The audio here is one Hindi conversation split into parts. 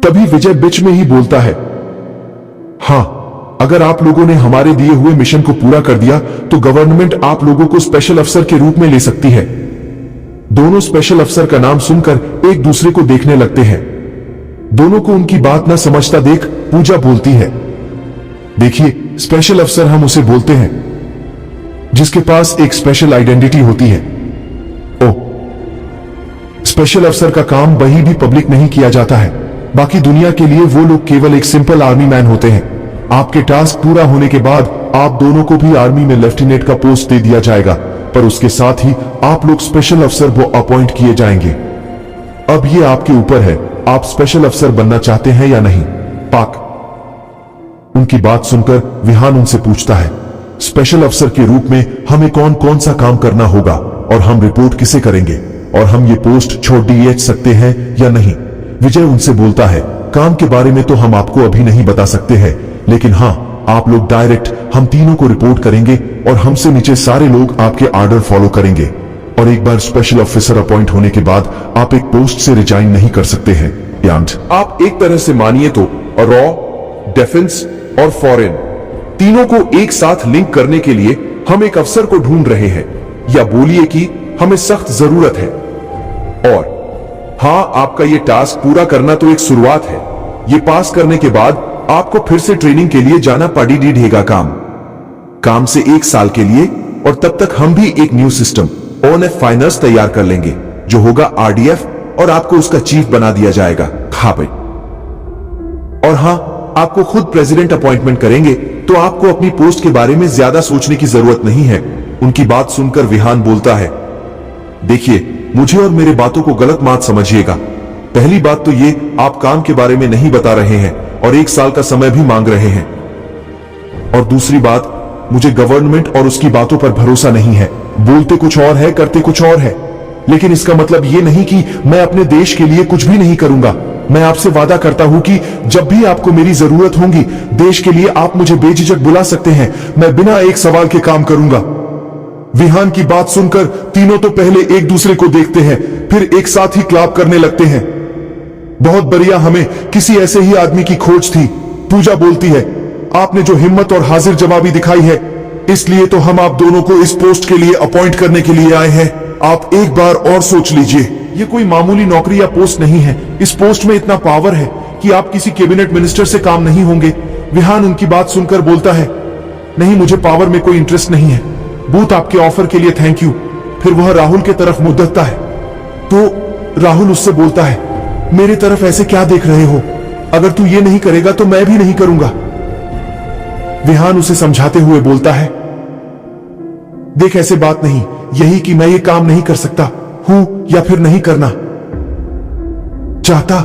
तभी विजय बीच में ही बोलता है, हां, अगर आप लोगों ने हमारे दिए हुए मिशन को पूरा कर दिया तो गवर्नमेंट आप लोगों को स्पेशल अफसर के रूप में ले सकती है। दोनों स्पेशल अफसर का नाम सुनकर एक दूसरे को देखने लगते हैं। दोनों को उनकी बात न समझता देख पूजा बोलती है, देखिए, स्पेशल अफसर हम उसे बोलते हैं जिसके पास एक स्पेशल आइडेंटिटी होती है। ओ, स्पेशल अफसर का काम वही भी पब्लिक नहीं किया जाता है। बाकी दुनिया के लिए वो लोग केवल एक सिंपल आर्मी मैन होते हैं। आपके टास्क पूरा होने के बाद आप दोनों को भी आर्मी में लेफ्टिनेंट का पोस्ट दे दिया जाएगा, पर उसके साथ ही आप लोग स्पेशल अफसर वो अपॉइंट किए जाएंगे। अब ये आपके ऊपर है, आप स्पेशल अफसर बनना चाहते हैं या नहीं। पाक। उनकी बात सुनकर विहान उनसे पूछता है, स्पेशल अफसर के रूप में हमें कौन कौन सा काम करना होगा और हम रिपोर्ट किसे करेंगे, और हम ये पोस्ट छोड़ दी सकते हैं या नहीं। विजय उनसे बोलता है, काम के बारे में तो हम आपको अभी नहीं बता सकते हैं, लेकिन हां, आप लोग डायरेक्ट हम तीनों को रिपोर्ट करेंगे और हमसे नीचे सारे लोग आपके ऑर्डर फॉलो करेंगे। और एक बार स्पेशल ऑफिसर अपॉइंट होने के बाद आप एक पोस्ट से रिजाइन नहीं कर सकते हैं। आप एक तरह से मानिए तो रॉ, डिफेंस और फॉरेन तीनों को एक साथ लिंक करने के लिए हम एक अफसर को ढूंढ रहे हैं, या बोलिए कि हमें सख्त जरूरत है। और हां, आपका ये टास्क पूरा करना तो एक शुरुआत है। ये पास करने के बाद आपको फिर से ट्रेनिंग के लिए जाना पड़ेगा। काम से 1 साल के लिए, और तब तक हम भी एक न्यू सिस्टम ONF फाइनर्स तैयार कर लेंगे जो होगा RDF, और आपको उसका चीफ बना दिया जाएगा। हाँ भाई। और हां, आपको खुद प्रेसिडेंट अपॉइंटमेंट करेंगे, तो आपको अपनी पोस्ट के बारे में ज्यादा सोचने की जरूरत नहीं है। उनकी बात सुनकर विहान बोलता है, देखिए, मुझे और मेरे बातों को गलत मत समझिएगा। पहली बात तो ये, आप काम के बारे में नहीं बता रहे हैं और 1 साल का समय भी मांग रहे हैं। और दूसरी बात, मुझे गवर्नमेंट और उसकी बातों पर भरोसा नहीं है। बोलते कुछ और है, करते कुछ और है। लेकिन इसका मतलब ये नहीं कि मैं अपने देश के लिए कुछ भी नहीं करूंगा। मैं आपसे वादा करता हूं कि जब भी आपको मेरी जरूरत होगी, देश के लिए आप मुझे बेझिझक बुला सकते हैं। मैं बिना एक सवाल के काम करूंगा। विहान की बात सुनकर तीनों तो पहले एक दूसरे को देखते हैं, फिर एक साथ ही क्लैप करने लगते हैं। बहुत बढ़िया, हमें किसी ऐसे ही आदमी की खोज थी। पूजा बोलती है, आपने जो हिम्मत और हाजिर जवाबी दिखाई है, इसलिए तो हम आप दोनों को इस पोस्ट के लिए अपॉइंट करने के लिए आए हैं। आप एक बार और सोच लीजिए, ये कोई मामूली नौकरी या पोस्ट नहीं है। इस पोस्ट में इतना पावर है कि आप किसी कैबिनेट मिनिस्टर से काम नहीं होंगे। विहान उनकी बात सुनकर बोलता है, नहीं, मुझे पावर में कोई इंटरेस्ट नहीं है। बूथ, आपके ऑफर के लिए थैंक यू। फिर वह राहुल की तरफ मुंह देखता है, तो राहुल उससे बोलता है, मेरी तरफ ऐसे क्या देख रहे हो? अगर तू ये नहीं करेगा तो मैं भी नहीं करूंगा। विहान उसे समझाते हुए बोलता है, देख, ऐसे बात नहीं, यही कि मैं ये काम नहीं कर सकता हूं या फिर नहीं करना चाहता।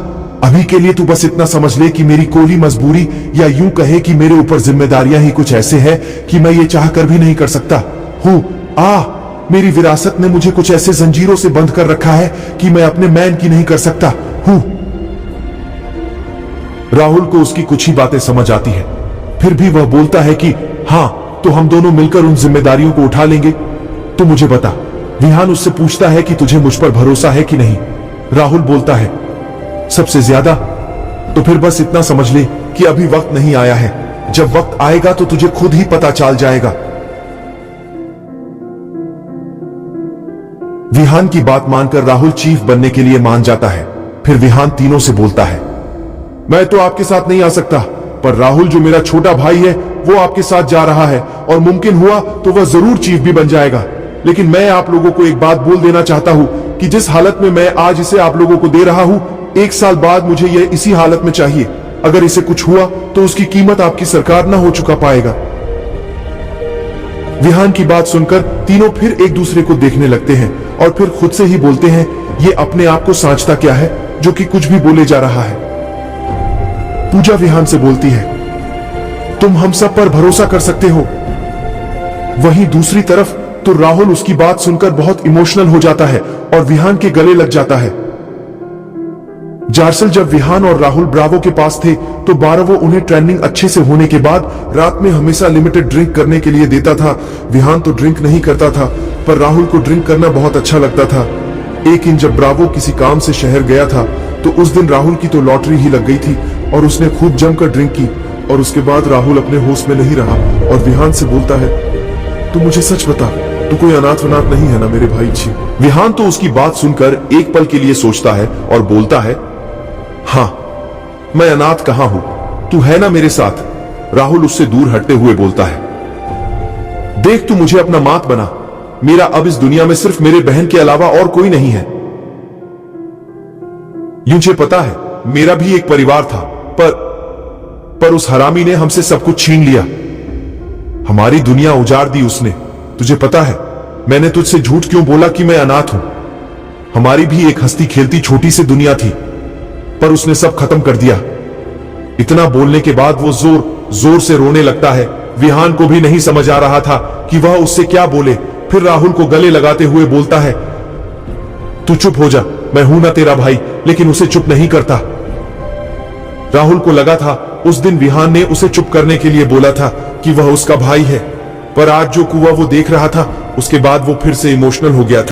अभी के लिए तू बस इतना समझ ले कि मेरी कोई मजबूरी, या यूं कहे कि मेरे ऊपर जिम्मेदारियां ही कुछ ऐसे है कि मैं ये चाहकर भी नहीं कर सकता हूं। मेरी विरासत ने मुझे कुछ ऐसे जंजीरों से बंद कर रखा है कि मैं अपने मैन की नहीं कर सकता हूं। राहुल को उसकी कुछ ही बातें समझ आती है, फिर भी वह बोलता है कि हां, तो हम दोनों मिलकर उन जिम्मेदारियों को उठा लेंगे। तो मुझे बता। विहान उससे पूछता है कि तुझे मुझ पर भरोसा है कि नहीं। राहुल बोलता है, सबसे ज्यादा। तो फिर बस इतना समझ ले कि अभी वक्त नहीं आया है। जब वक्त आएगा तो तुझे खुद ही पता चल जाएगा। विहान की बात मानकर राहुल चीफ बनने के लिए मान जाता है। फिर विहान तीनों से बोलता है, मैं तो आपके साथ नहीं आ सकता, पर राहुल जो मेरा छोटा भाई है वो आपके साथ जा रहा है, और मुमकिन हुआ तो वह जरूर चीफ भी बन जाएगा। लेकिन मैं आप लोगों को एक बात बोल देना चाहता हूं कि जिस हालत में मैं आज इसे आप लोगों को दे रहा हूं, 1 साल बाद मुझे यह इसी हालत में चाहिए। अगर इसे कुछ हुआ तो उसकी कीमत आपकी सरकार ना हो चुका पाएगा। विहान की बात सुनकर तीनों फिर एक दूसरे को देखने लगते हैं और फिर खुद से ही बोलते हैं, ये अपने आप को सांचता क्या है जो कि कुछ भी बोले जा रहा है। पूजा विहान से बोलती है, तुम हम सब पर भरोसा कर सकते हो। वहीं दूसरी तरफ तो राहुल उसकी बात सुनकर बहुत इमोशनल हो जाता है और विहान के गले लग जाता है। जार्सल जब विहान और राहुल ब्रावो के पास थे तो बारवो उन्हें ट्रेनिंग अच्छे से होने के बाद रात में हमेशा लिमिटेड ड्रिंक करने के लिए देता था। विहान तो ड्रिंक नहीं करता था, पर राहुल को ड्रिंक करना बहुत अच्छा लगता था। एक दिन जब ब्रावो किसी काम से शहर गया था तो उस दिन राहुल की तो लॉटरी ही लग गई थी और उसने खूब जमकर ड्रिंक की। और उसके बाद राहुल अपने होश में नहीं रहा और विहान से बोलता है, तू मुझे सच बता, तू कोई अनाथ वनाथ नहीं है ना मेरे भाई जी? विहान तो उसकी बात सुनकर एक पल के लिए सोचता है और बोलता है, हाँ, मैं अनाथ कहां हूं, तू है ना मेरे साथ? राहुल उससे दूर हटते हुए बोलता है, देख तू मुझे अपना मात बना, मेरा अब इस दुनिया में सिर्फ मेरे बहन के अलावा और कोई नहीं है। मुझे पता है मेरा भी एक परिवार था, पर उस हरामी ने हमसे सब कुछ छीन लिया, हमारी दुनिया उजाड़ दी उसने। तुझे पता है मैंने तुझसे झूठ क्यों बोला कि मैं अनाथ हूं? हमारी भी एक हंसती खेलती छोटी सी दुनिया थी, पर उसने सब खत्म कर दिया। इतना बोलने के बाद वो जोर जोर से रोने लगता है। विहान को भी नहीं समझ आ रहा था कि वह उससे क्या बोले। फिर राहुल को गले लगाते हुए बोलता है, तू चुप हो जा, मैं हूं ना तेरा भाई। लेकिन उसे चुप नहीं करता। राहुल को लगा था उस दिन विहान ने उसे चुप करने के लिए बोला था कि वह उसका भाई है, पर आज जो कुआं वो देख रहा था उसके बाद वो फिर से इमोशनल हो गया था।